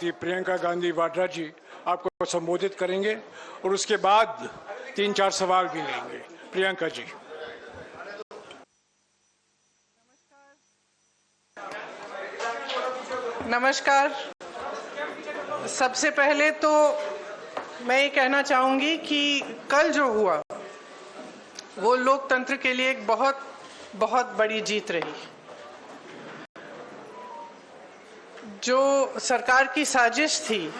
श्रीमती प्रियंका गांधी वाड्रा जी आपको संबोधित करेंगे और उसके बाद 3-4 सवाल भी लेंगे। प्रियंका जी। नमस्कार। सबसे पहले तो मैं ये कहना चाहूँगी कि कल जो हुआ वो लोकतंत्र के लिए एक बहुत बहुत बड़ी जीत रही। जो सरकार की साजिश थी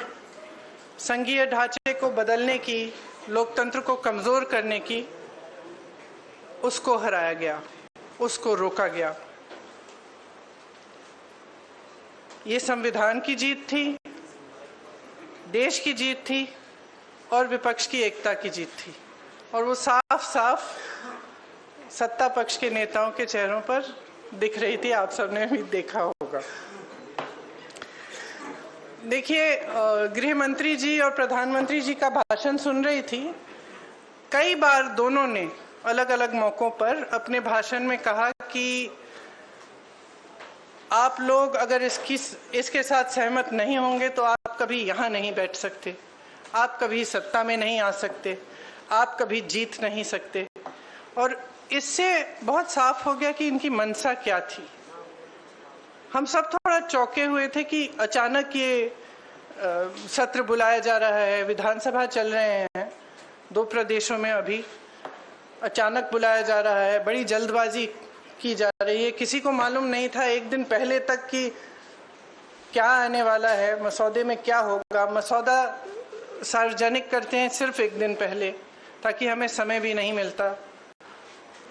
संघीय ढांचे को बदलने की, लोकतंत्र को कमज़ोर करने की, उसको हराया गया, उसको रोका गया। ये संविधान की जीत थी, देश की जीत थी और विपक्ष की एकता की जीत थी। और वो साफ साफ सत्ता पक्ष के नेताओं के चेहरों पर दिख रही थी, आप सबने भी देखा होगा। देखिए, गृह मंत्री जी और प्रधानमंत्री जी का भाषण सुन रही थी। कई बार दोनों ने अलग अलग मौकों पर अपने भाषण में कहा कि आप लोग अगर इसके साथ सहमत नहीं होंगे तो आप कभी यहाँ नहीं बैठ सकते, आप कभी सत्ता में नहीं आ सकते, आप कभी जीत नहीं सकते। और इससे बहुत साफ हो गया कि इनकी मंशा क्या थी। हम सब थोड़ा चौंके हुए थे कि अचानक ये सत्र बुलाया जा रहा है, विधानसभा चल रहे हैं 2 प्रदेशों में, अभी अचानक बुलाया जा रहा है, बड़ी जल्दबाजी की जा रही है। किसी को मालूम नहीं था एक दिन पहले तक कि क्या आने वाला है, मसौदे में क्या होगा। मसौदा सार्वजनिक करते हैं सिर्फ एक दिन पहले, ताकि हमें समय भी नहीं मिलता।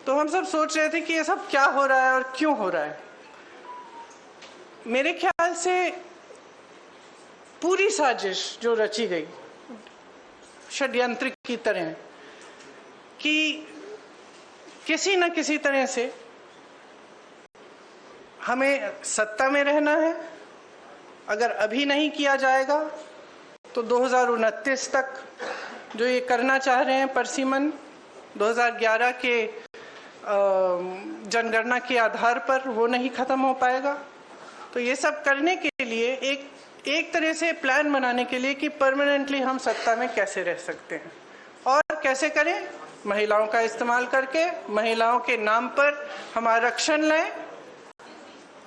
तो हम सब सोच रहे थे कि ये सब क्या हो रहा है और क्यों हो रहा है। मेरे ख्याल से पूरी साजिश जो रची गई षड्यंत्र की तरह, कि किसी न किसी तरह से हमें सत्ता में रहना है। अगर अभी नहीं किया जाएगा तो 2029 तक जो ये करना चाह रहे हैं परसीमन, 2011 के जनगणना के आधार पर वो नहीं खत्म हो पाएगा। तो ये सब करने के लिए एक तरह से प्लान बनाने के लिए कि परमानेंटली हम सत्ता में कैसे रह सकते हैं और कैसे करें, महिलाओं का इस्तेमाल करके, महिलाओं के नाम पर हम आरक्षण लें।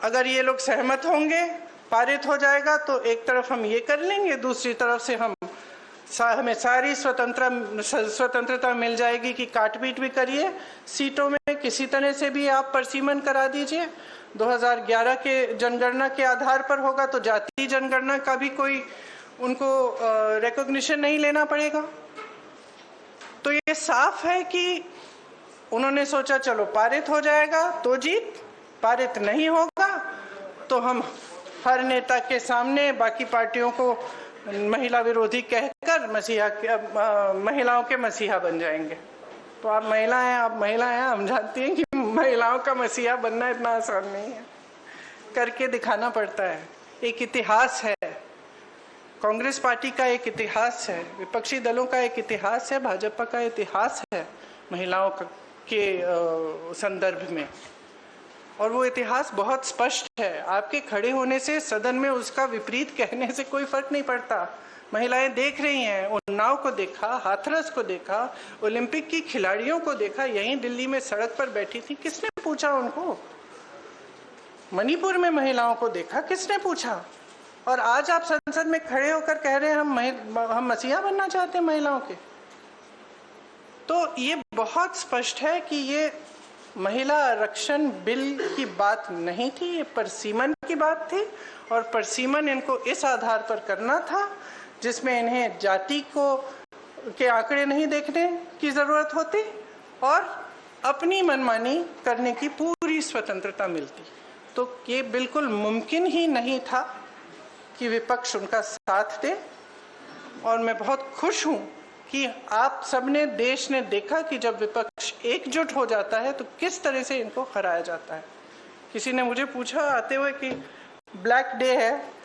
अगर ये लोग सहमत होंगे, पारित हो जाएगा तो एक तरफ हम ये कर लेंगे, दूसरी तरफ से हमें सारी स्वतंत्रता मिल जाएगी कि काट पीट भी करिए, सीटों में किसी तरह से भी आप परसीमन करा दीजिए। 2011 के जनगणना के आधार पर होगा तो जातीय जनगणना का भी कोई उनको रिकॉग्निशन नहीं लेना पड़ेगा। तो ये साफ है कि उन्होंने सोचा चलो पारित हो जाएगा तो जीत, पारित नहीं होगा तो हम हर नेता के सामने बाकी पार्टियों को महिला विरोधी कहकर महिलाओं के मसीहा बन जाएंगे। तो आप महिला हैं, हम जानते हैं कि महिलाओं का मसीहा बनना इतना आसान नहीं है, करके दिखाना पड़ता है। एक इतिहास है, कांग्रेस पार्टी का एक इतिहास है, विपक्षी दलों का एक इतिहास है, भाजपा का इतिहास है महिलाओं के संदर्भ में। और वो इतिहास बहुत स्पष्ट है। आपके खड़े होने से सदन में उसका विपरीत कहने से कोई फर्क नहीं पड़ता। महिलाएं देख रही हैं, उन्नाव को देखा, हाथरस को देखा, ओलंपिक की खिलाड़ियों को देखा, यहीं दिल्ली में सड़क पर बैठी थी, किसने पूछा उनको? मणिपुर में महिलाओं को देखा, किसने पूछा? और आज आप संसद में खड़े होकर कह रहे हैं हम मसीहा बनना चाहते हैं महिलाओं के। तो ये बहुत स्पष्ट है कि ये महिला आरक्षण बिल की बात नहीं थी, ये परसीमन की बात थी। और परसीमन इनको इस आधार पर करना था जिसमें इन्हें जाति के आंकड़े नहीं देखने की जरूरत होती और अपनी मनमानी करने की पूरी स्वतंत्रता मिलती। तो ये बिल्कुल मुमकिन ही नहीं था कि विपक्ष उनका साथ दे। और मैं बहुत खुश हूं कि आप सबने, देश ने देखा कि जब विपक्ष एकजुट हो जाता है तो किस तरह से इनको हराया जाता है। किसी ने मुझे पूछा आते हुए कि ब्लैक डे है,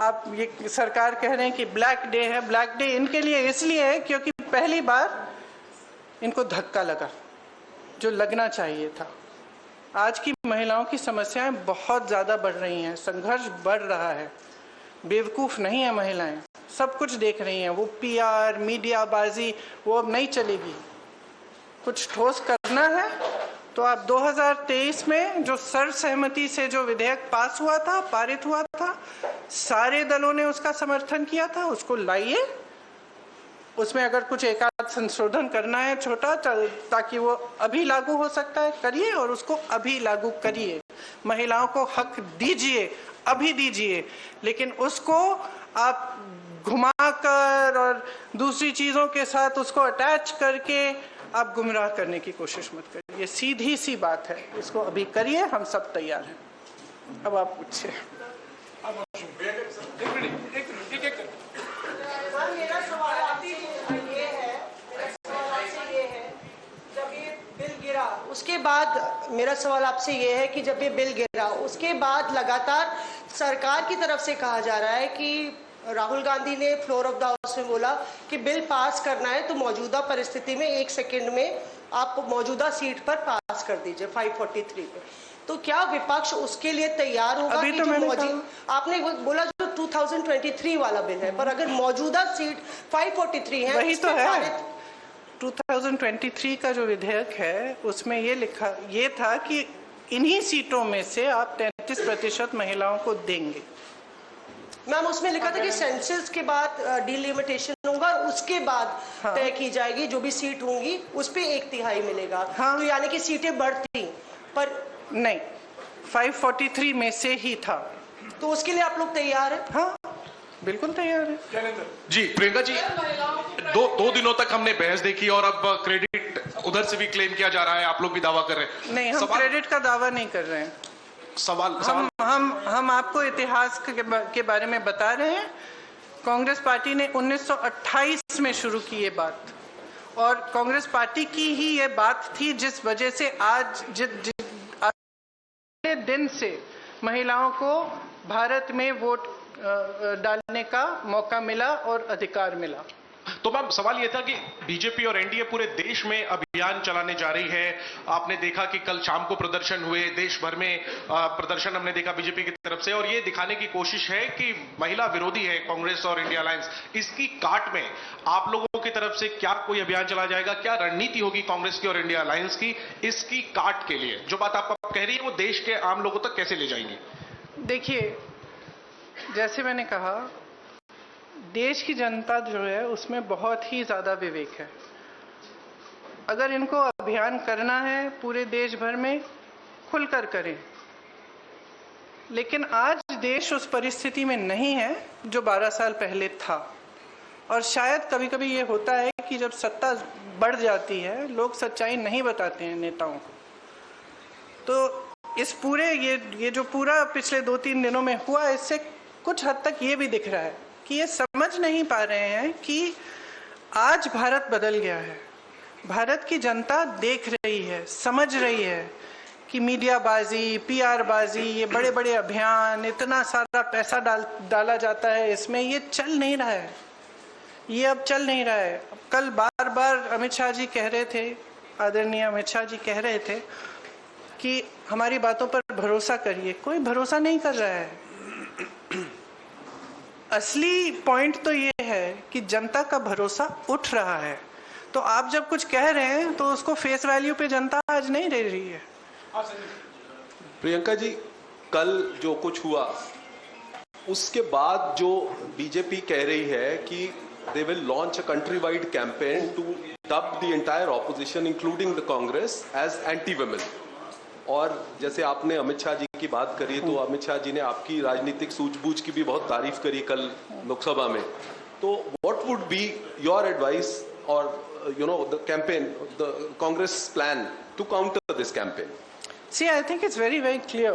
आप ये सरकार कह रहे हैं कि ब्लैक डे है। ब्लैक डे इनके लिए इसलिए है क्योंकि पहली बार इनको धक्का लगा जो लगना चाहिए था। आज की महिलाओं की समस्याएं बहुत ज़्यादा बढ़ रही हैं, संघर्ष बढ़ रहा है। बेवकूफ़ नहीं है महिलाएं, सब कुछ देख रही हैं। वो पीआर मीडियाबाजी वो अब नहीं चलेगी। कुछ ठोस करना है तो आप 2023 में जो सर्वसहमति से जो विधेयक पास हुआ था, पारित हुआ था, सारे दलों ने उसका समर्थन किया था, उसको लाइए। उसमें अगर कुछ एकाध संशोधन करना है छोटा ताकि वो अभी लागू हो सकता है, करिए और उसको अभी लागू करिए। महिलाओं को हक दीजिए, अभी दीजिए, लेकिन उसको आप घुमाकर और दूसरी चीज़ों के साथ उसको अटैच करके आप गुमराह करने की कोशिश मत करिए। सीधी सी बात है, इसको अभी करिए, हम सब तैयार हैं। अब आप पूछिए। मेरा सवाल आपसे ये है, जब ये बिल गिरा उसके बाद, मेरा सवाल आपसे ये है कि जब ये बिल गिरा उसके बाद लगातार सरकार की तरफ से कहा जा रहा है कि राहुल गांधी ने फ्लोर ऑफ द हाउस में बोला कि बिल पास करना है तो मौजूदा परिस्थिति में 1 सेकंड में आप मौजूदा सीट पर पास कर दीजिए 543 पे। तो क्या विपक्ष उसके लिए तैयार होगा? अभी कि तो जो आपने बोला जो 2023 वाला बिल है, पर अगर मौजूदा सीट 543 है, वही तो है। 2023 का जो विधेयक है उसमें ये था कि इन्हीं सीटों में से आप 33% महिलाओं को देंगे। मैम उसमें लिखा था कि सेंसस के बाद डिलिमिटेशन होगा, उसके बाद तय की जाएगी जो भी सीट होंगी उस पे 1/3 मिलेगा। तो यानी कि सीटें बढ़ती, पर नहीं, 543 में से ही था। तो उसके लिए आप लोग तैयार हैं? हाँ, बिल्कुल तैयार है। जी प्रियंका जी, दो दिनों तक हमने बहस देखी और अब क्रेडिट उधर से भी क्लेम किया जा रहा है, आप लोग भी दावा कर रहे हैं। नहीं, हम क्रेडिट का दावा नहीं कर रहे हैं। हम आपको इतिहास के बारे में बता रहे हैं। कांग्रेस पार्टी ने 1928 में शुरू की ये बात, और कांग्रेस पार्टी की ही ये बात थी जिस वजह से आज दिन से महिलाओं को भारत में वोट डालने का मौका मिला और अधिकार मिला। तो मैम सवाल यह था कि बीजेपी और एनडीए पूरे देश में अभियान चलाने जा रही है। आपने देखा कि कल शाम को प्रदर्शन हुए, देश भर में प्रदर्शन हमने देखा बीजेपी की तरफ से, और ये दिखाने की कोशिश है कि महिला विरोधी है कांग्रेस और इंडिया अलायंस। इसकी काट में आप लोगों की तरफ से क्या कोई अभियान चला जाएगा? क्या रणनीति होगी कांग्रेस की और इंडिया अलायंस की इसकी काट के लिए? जो बात आप कह रही है वो देश के आम लोगों तक कैसे ले जाएंगे? देखिए, जैसे मैंने कहा, देश की जनता जो है उसमें बहुत ही ज़्यादा विवेक है। अगर इनको अभियान करना है पूरे देश भर में, खुलकर करें। लेकिन आज देश उस परिस्थिति में नहीं है जो 12 साल पहले था, और शायद कभी कभी ये होता है कि जब सत्ता बढ़ जाती है लोग सच्चाई नहीं बताते हैं नेताओं को। तो इस पूरे ये जो पूरा पिछले 2-3 दिनों में हुआ, इससे कुछ हद तक ये भी दिख रहा है कि ये समझ नहीं पा रहे हैं कि आज भारत बदल गया है। भारत की जनता देख रही है, समझ रही है कि मीडियाबाजी, पीआरबाजी, ये बड़े बड़े अभियान, इतना सारा पैसा डाला जाता है इसमें, ये चल नहीं रहा है। ये अब चल नहीं रहा है। कल बार बार अमित शाह जी कह रहे थे, आदरणीय अमित शाह जी कह रहे थे कि हमारी बातों पर भरोसा करिए। कोई भरोसा नहीं कर रहा है। असली पॉइंट तो ये है कि जनता का भरोसा उठ रहा है। तो आप जब कुछ कह रहे हैं तो उसको फेस वैल्यू पे जनता आज नहीं दे रही है। प्रियंका जी, कल जो कुछ हुआ उसके बाद जो बीजेपी कह रही है कि they will launch a country-wide campaign to dub the entire opposition, including the Congress, as anti-women. और जैसे आपने अमित शाह जी की बात करी, तो अमित शाह जी ने आपकी राजनीतिक सूझबूझ की भी बहुत तारीफ करी कल लोकसभा में। तो what would be your advice or the campaign, the Congress plan to counter this campaign? See, I think it's very, very clear.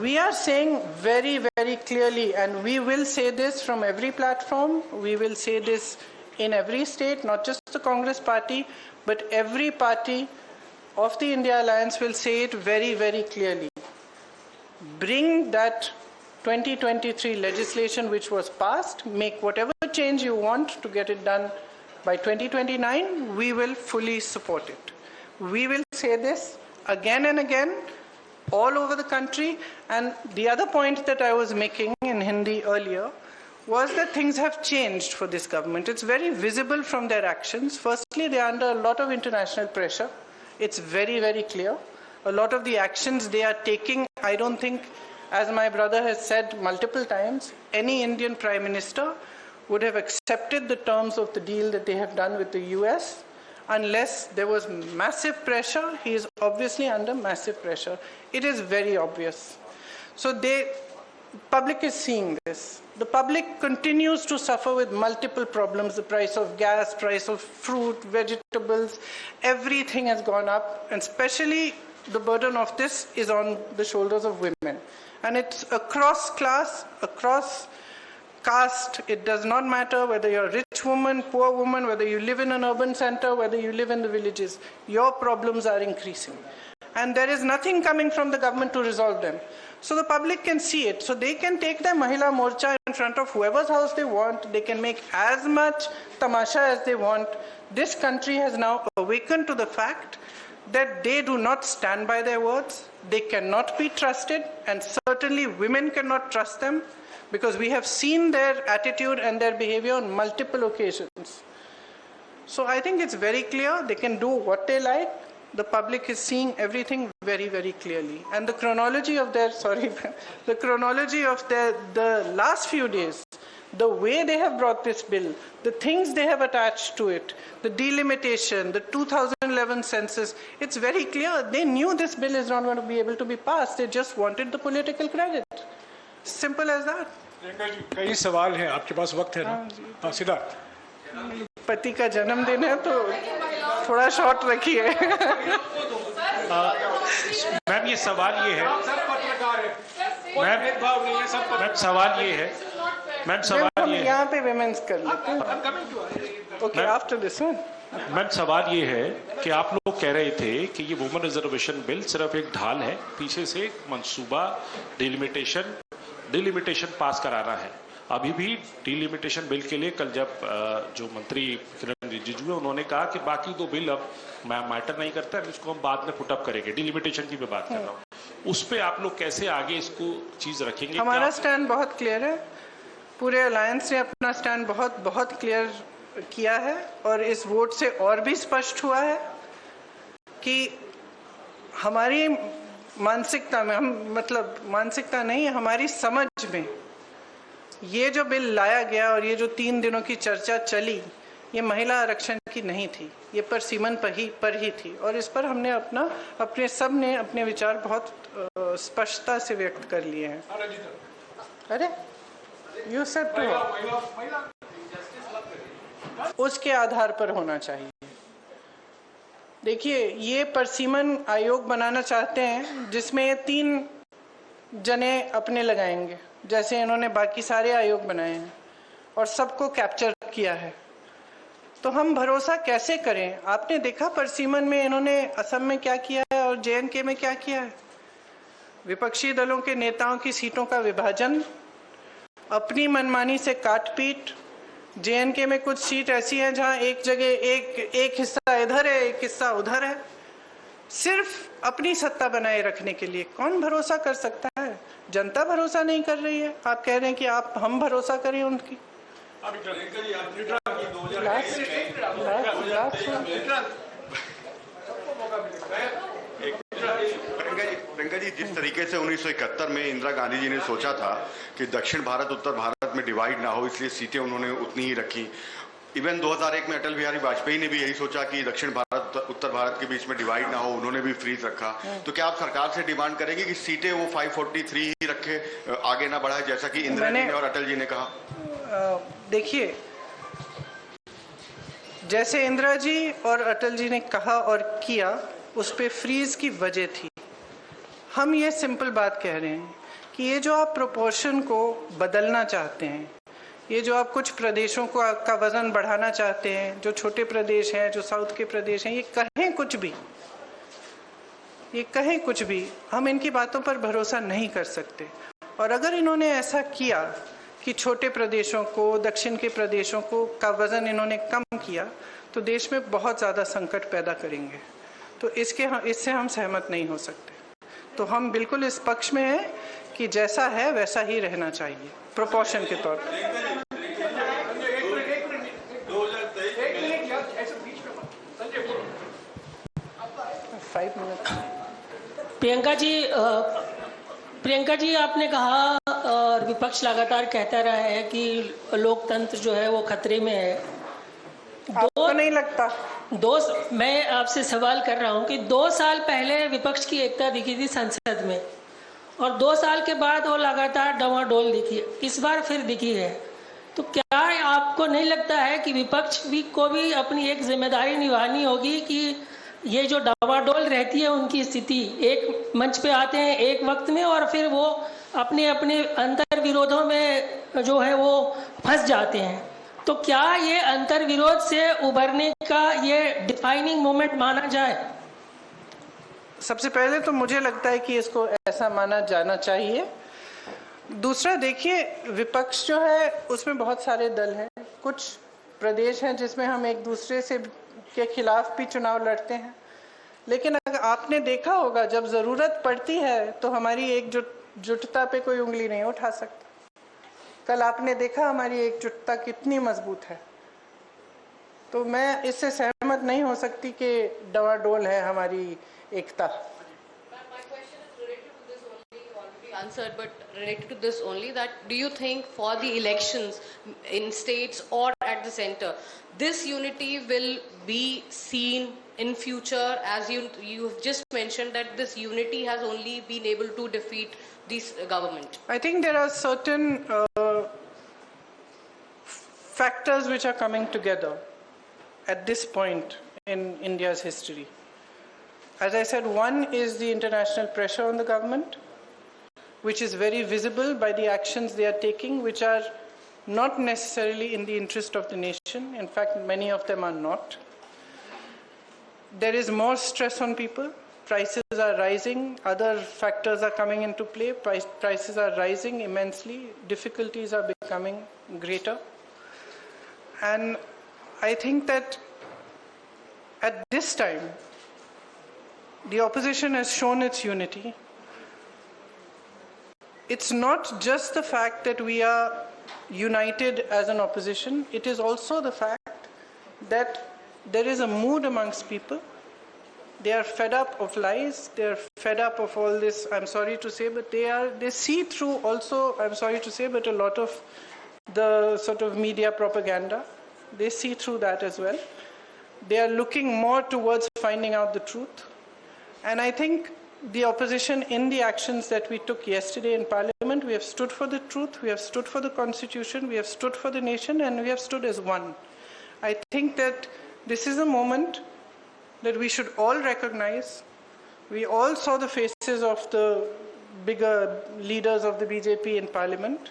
We are saying very, very clearly, and we will say this from every platform. We will say this in every state, not just the Congress party, but every party of the India Alliance will say it very, very clearly. Bring that 2023 legislation which was passed, make whatever change you want to get it done by 2029, we will fully support it. We will say this again and again all over the country. And the other point that I was making in Hindi earlier was that things have changed for this government. It's very visible from their actions. Firstly, they are under a lot of international pressure. It's very, very clear. A lot of the actions they are taking, I don't think, as my brother has said multiple times, any Indian Prime Minister would have accepted the terms of the deal that they have done with the US unless there was massive pressure. He is obviously under massive pressure. It is very obvious. So public is seeing this. The public continues to suffer with multiple problems. The price of gas, price of fruit, vegetables, everything has gone up, and especially the burden of this is on the shoulders of women. And it's across class, across caste. It does not matter whether you're a rich woman, poor woman, whether you live in an urban center, whether you live in the villages. Your problems are increasing. And there is nothing coming from the government to resolve them. So the public can see it. So they can take their Mahila Morcha in front of whoever's house they want. They can make as much tamasha as they want. This country has now awakened to the fact that they do not stand by their words. They cannot be trusted, and certainly women cannot trust them, because we have seen their attitude and their behavior on multiple occasions. So I think it's very clear. They can do what they like. The public is seeing everything very, very clearly. And the chronology of their, the last few days, the way they have brought this bill, the things they have attached to it, the delimitation, the 2011 census, it's very clear. They knew this bill is not going to be able to be passed. They just wanted the political credit. Simple as that. Priyanka ji, कई सवाल हैं, आपके पास वक्त है ना? हाँ, सिद्धार्थ। पति का जन्मदिन है तो थोड़ा शॉर्ट रखिए। मैम ये सवाल ये है, मैम सवाल ये है, यहाँ पे विमेंस कर लेते हैं। Okay, after this one. Ma'am सवाल ये है कि आप लोग कह रहे थे कि ये वुमेन रिजर्वेशन बिल सिर्फ एक ढाल है, पीछे से एक मंसूबा डिलिमिटेशन पास कराना है। अभी भी डिलिमिटेशन बिल के लिए कल जब जो मंत्री किरण रिजिजू है उन्होंने कहा कि बाकी दो बिल अब मैटर नहीं करता, इसको हम बाद में पुटअप करेंगे। डिलिमिटेशन की मैं बात कर रहा हूँ, उस पे आप लोग कैसे आगे इसको चीज रखेंगे? हमारा स्टैंड बहुत क्लियर है, पूरे अलायंस ने अपना स्टैंड बहुत क्लियर किया है, और इस वोट से और भी स्पष्ट हुआ है कि हमारी मानसिकता में, मानसिकता नहीं, हमारी समझ में ये जो बिल लाया गया और ये जो 3 दिनों की चर्चा चली, ये महिला आरक्षण की नहीं थी, ये परसिमन पर ही थी, और इस पर हमने सबने अपने विचार बहुत स्पष्टता से व्यक्त कर लिए हैं। अरे यू सेड टू, उसके आधार पर होना चाहिए। देखिए, ये परसिमन आयोग बनाना चाहते हैं जिसमें 3 जने अपने लगाएंगे, जैसे इन्होंने बाकी सारे आयोग बनाए हैं और सबको कैप्चर किया है। तो हम भरोसा कैसे करें? आपने देखा परसिमन में इन्होंने असम में क्या किया है और JNK में क्या किया है। विपक्षी दलों के नेताओं की सीटों का विभाजन, अपनी मनमानी से काट-पीट। JNK में कुछ सीट ऐसी हैं जहां एक जगह एक हिस्सा इधर है, एक हिस्सा उधर है, सिर्फ अपनी सत्ता बनाए रखने के लिए। कौन भरोसा कर सकता है? जनता भरोसा नहीं कर रही है। आप कह रहे हैं कि हम भरोसा करें उनकी। प्रियंका जी, जिस तरीके से 1971 में इंदिरा गांधी जी ने सोचा था कि दक्षिण भारत उत्तर भारत में डिवाइड ना हो, इसलिए सीटें उन्होंने उतनी ही रखी। इवन 2001 में अटल बिहारी वाजपेयी ने भी यही सोचा कि दक्षिण भारत उत्तर भारत के बीच में डिवाइड ना हो, उन्होंने भी फ्रीज रखा। तो क्या आप सरकार से डिमांड करेंगे कि सीटें वो 543 ही रखे, आगे ना बढ़ाए, जैसा कि इंदिरा जी ने और अटल जी ने कहा? देखिए, जैसे इंदिरा जी और अटल जी ने कहा और किया, उस पे फ्रीज की वजह थी। हम ये सिंपल बात कह रहे हैं कि ये जो आप प्रोपोर्शन को बदलना चाहते हैं, ये जो आप कुछ प्रदेशों को का वजन बढ़ाना चाहते हैं, जो छोटे प्रदेश हैं, जो साउथ के प्रदेश हैं, ये कहें कुछ भी, हम इनकी बातों पर भरोसा नहीं कर सकते। और अगर इन्होंने ऐसा किया कि छोटे प्रदेशों को, दक्षिण के प्रदेशों को का वजन इन्होंने कम किया, तो देश में बहुत ज़्यादा संकट पैदा करेंगे। तो इससे हम सहमत नहीं हो सकते। तो हम बिल्कुल इस पक्ष में हैं कि जैसा है वैसा ही रहना चाहिए, प्रोपोर्शन के तौर पर। 5 मिनट। प्रियंका जी आपने कहा और विपक्ष लगातार कहता रहा है कि लोकतंत्र जो है वो खतरे में है। आपको नहीं लगता? मैं आपसे सवाल कर रहा हूं कि 2 साल पहले विपक्ष की एकता दिखी थी संसद में और 2 साल के बाद वो लगातार डवाडोल दिखी, इस बार फिर दिखी है। तो क्या आपको नहीं लगता है कि विपक्ष को भी अपनी एक जिम्मेदारी निभानी होगी कि ये जो डवाडोल रहती है उनकी स्थिति, एक मंच पे आते हैं एक वक्त में और फिर वो अपने अपने अंतर विरोधों में जो है वो फंस जाते हैं, तो क्या ये अंतर विरोध से उभरने का ये डिफाइनिंग मोमेंट माना जाए? सबसे पहले तो मुझे लगता है कि इसको ऐसा माना जाना चाहिए। दूसरा, देखिए, विपक्ष जो है उसमें बहुत सारे दल हैं, कुछ प्रदेश हैं जिसमें हम एक दूसरे से के खिलाफ भी चुनाव लड़ते हैं, लेकिन अगर आपने देखा होगा जब ज़रूरत पड़ती है तो हमारी एकजुटता पे कोई उंगली नहीं उठा सकता। कल आपने देखा हमारी एकजुटता कितनी मजबूत है। तो मैं इससे सहमत नहीं हो सकती कि डवाडोल है हमारी एकता। Answered, but related to this only, that do you think for the elections in states or at the center, this unity will be seen in future, as you've just mentioned that this unity has only been able to defeat this government? I think there are certain factors which are coming together at this point in India's history. As I said, one is the international pressure on the government, which is very visible by the actions they are taking, which are not necessarily in the interest of the nation. In fact, many of them are not. There is more stress on people. Prices are rising. Other factors are coming into play. Prices are rising immensely. Difficulties are becoming greater. And I think that at this time, the opposition has shown its unity. It's not just the fact that we are united as an opposition, it is also the fact that there is a mood amongst people. They are fed up of lies, they are fed up of all this, I'm sorry to say, but they see through also, I'm sorry to say, but a lot of the sort of media propaganda. They see through that as well. They are looking more towards finding out the truth. And I think the opposition, in the actions that we took yesterday in Parliament, we have stood for the truth, we have stood for the Constitution, we have stood for the nation, and we have stood as one. I think that this is a moment that we should all recognize. We all saw the faces of the bigger leaders of the BJP in Parliament.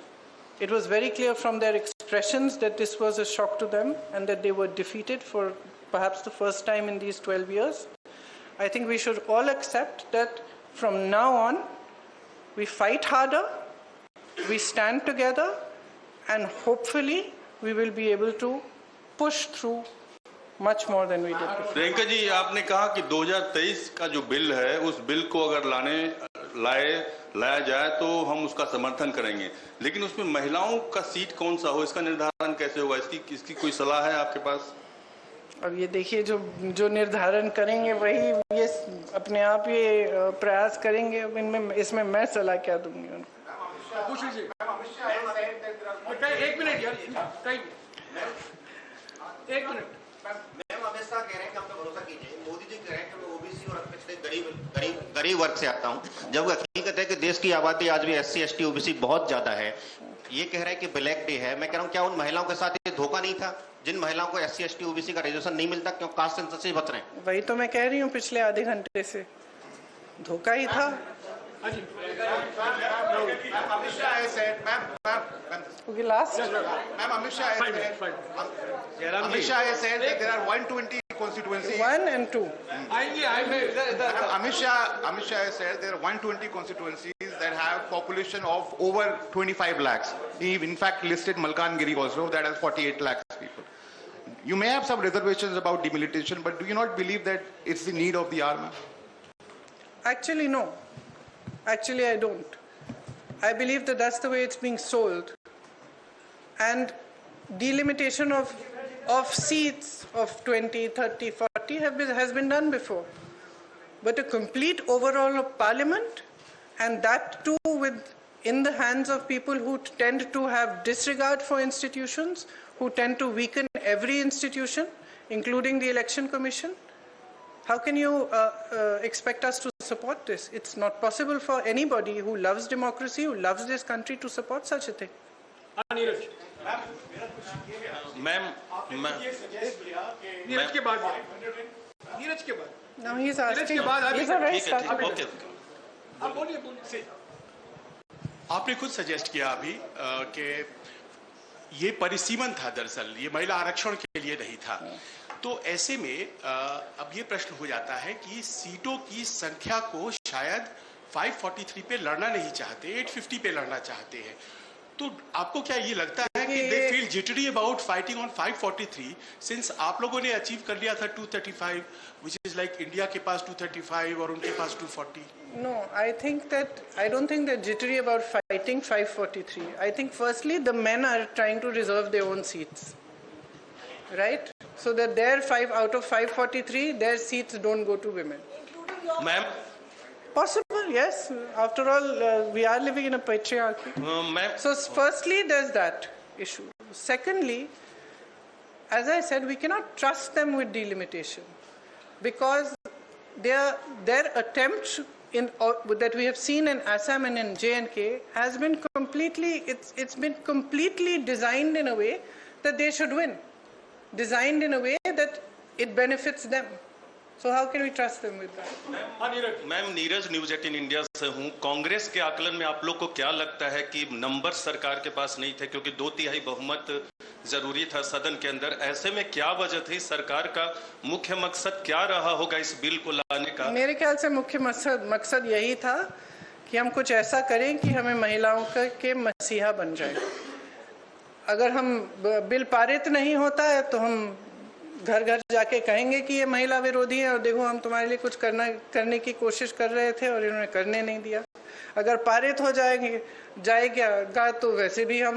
It was very clear from their expressions that this was a shock to them and that they were defeated for perhaps the first time in these 12 years. I think we should all accept that from now on, we fight harder, we stand together, and hopefully we will be able to push through much more than we did before. Priyanka ji, आपने कहा कि 2023 का जो bill है, उस bill को अगर लाया जाए तो हम उसका समर्थन करेंगे, लेकिन उसमें महिलाओं का सीट कौन सा हो, इसका निर्धारण कैसे होगा? इसकी कोई सलाह है आपके पास? अब ये देखिए, जो निर्धारण करेंगे वही ये अपने आप ये प्रयास करेंगे। इसमें मैं सलाह क्या दूंगी उनको? एक मिनट यार, एक मिनट। मैम अमित शाह कह रहे हैं कि हम पे भरोसा कीजिए। मोदी जी कह रहे हैं कि मैं ओबीसी और पिछड़े गरीब वर्ग से आता हूं, जब हकीकत है कि देश की आबादी आज भी एससी एसटी ओबीसी बहुत ज्यादा है। ये कह रहे हैं कि ब्लैक डे है। मैं कह रहा हूं, क्या उन महिलाओं के साथ ये धोखा नहीं था जिन महिलाओं को एससी एसटी ओबीसी का रिजर्वेशन नहीं मिलता? क्यों कास्ट सेंसस से बच रहे हैं? वही तो मैं कह रही हूँ, पिछले आधे घंटे से धोखा ही था। Amit Shah has said that there are 120 constituencies. 1 and 2. Amit Shah has said there are 120 constituencies that have population of over 25 lakhs. He in fact listed Malkangiri also, that has 48 lakhs people. You may have some reservations about demilitation, but do you not believe that it's the need of the hour? Actually, no. Actually, I don't. I believe that that's the way it's being sold. And delimitation of seats of 20, 30, 40 has been done before. But a complete overhaul of parliament, and that too in the hands of people who tend to have disregard for institutions, who tend to weaken every institution, including the Election Commission. How can you expect us to support this? It's not possible for anybody who loves democracy, who loves this country, to support such a thing. Ma'am Neeraj के बाद नीरज के बाद Now he's asking. He's already ठीक है started. Okay आप बोलिए आपने खुद सजेस्ट किया अभी कि ये परिसीमन था, दरअसल ये महिला आरक्षण के लिए नहीं था। तो ऐसे में अब ये प्रश्न हो जाता है कि सीटों की संख्या को शायद 543 पे लड़ना नहीं चाहते, 850 पे लड़ना चाहते हैं। तो आपको क्या ये लगता है कि they feel jittery about fighting on 543 since आप लोगों ने अचीव कर लिया था 235, व्हिच इज लाइक इंडिया के पास 235 और उनके पास 240? No, I don't think they're jittery about fighting 543. I think firstly the men are trying to reserve their own seats, right? So that their 5 out of 543, their seats don't go to women. Ma'am Possible, yes. After all, we are living in a patriarchy. Ma'am So firstly, there's that issue. Secondly, as I said, we cannot trust them with delimitation because their attempt that we have seen in Assam and in J&K has been it's been completely designed in a way that they should win, designed in a way that it benefits them. So how can we trust them with that? Ma'am Neeraj news 18 India से हूँ। कांग्रेस के आकलन में आप लोग को क्या लगता है कि नंबर सरकार के पास नहीं थे क्योंकि 2/3 बहुमत जरूरी था सदन के अंदर, ऐसे में क्या वजह थी? सरकार का मुख्य मकसद क्या रहा होगा इस बिल को लाने का? मेरे ख्याल से मुख्य मकसद यही था कि हम कुछ ऐसा करें कि हमें महिलाओं के मसीहा बन जाए। अगर हम बिल पारित नहीं होता है तो हम घर घर जाके कहेंगे कि ये महिला विरोधी है और देखो हम तुम्हारे लिए कुछ करने की कोशिश कर रहे थे और इन्होंने करने नहीं दिया। अगर पारित हो जाएगा तो वैसे भी हम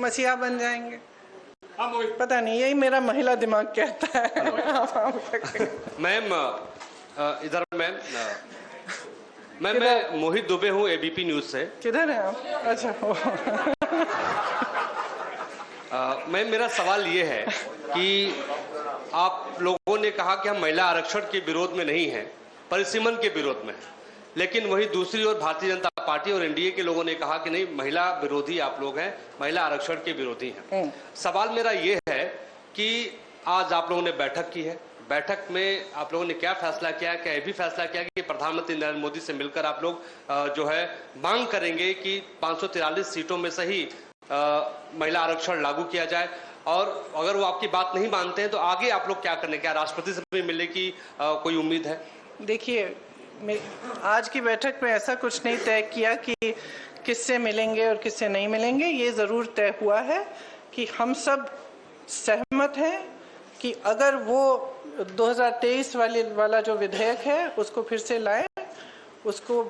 मसीहा बन जाएंगे। पता नहीं, यही मेरा महिला दिमाग कहता है। मैम इधर मैं मोहित दुबे हूँ एबीपी न्यूज से। किधर हैं आप? अच्छा। मैम मेरा सवाल ये है कि आप लोगों ने कहा कि हम महिला आरक्षण के विरोध में नहीं हैं, परिसीमन के विरोध में हैं, लेकिन वही दूसरी ओर भारतीय जनता पार्टी और एनडीए के लोगों ने कहा कि नहीं, महिला विरोधी आप लोग हैं, महिला आरक्षण के विरोधी हैं। सवाल मेरा ये है कि आज आप लोगों ने बैठक की है, बैठक में आप लोगों ने क्या फैसला किया? क्या ये भी फैसला किया कि प्रधानमंत्री नरेंद्र मोदी से मिलकर आप लोग जो है मांग करेंगे कि 543 सीटों में से ही महिला आरक्षण लागू किया जाए? और अगर वो आपकी बात नहीं मानते हैं तो आगे आप लोग क्या करने? क्या राष्ट्रपति से भी मिलने की कोई उम्मीद है? देखिए, आज की बैठक में ऐसा कुछ नहीं तय किया कि किससे मिलेंगे और किससे नहीं मिलेंगे। ये ज़रूर तय हुआ है कि हम सब सहमत हैं कि अगर वो 2023 वाला जो विधेयक है उसको फिर से लाएं, उसको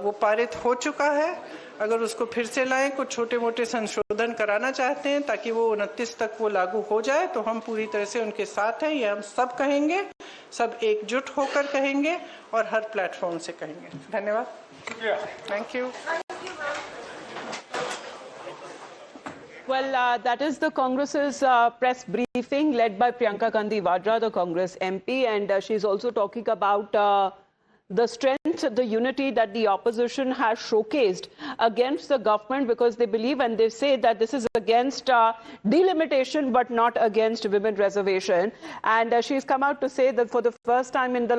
वो पारित हो चुका है, अगर उसको फिर से लाएं, कुछ छोटे मोटे संशोधन कराना चाहते हैं ताकि वो 29 तक वो लागू हो जाए, तो हम पूरी तरह से उनके साथ हैं। ये हम सब कहेंगे, सब एकजुट होकर कहेंगे और हर प्लेटफॉर्म से कहेंगे। धन्यवाद। Thank you. Well, that is the Congress's press briefing led by Priyanka Gandhi Vadra, the Congress MP, and she's also talking about the strength, the unity that the opposition has showcased against the government, because they believe and they say that this is against delimitation but not against women reservation. And she's come out to say that for the first time in the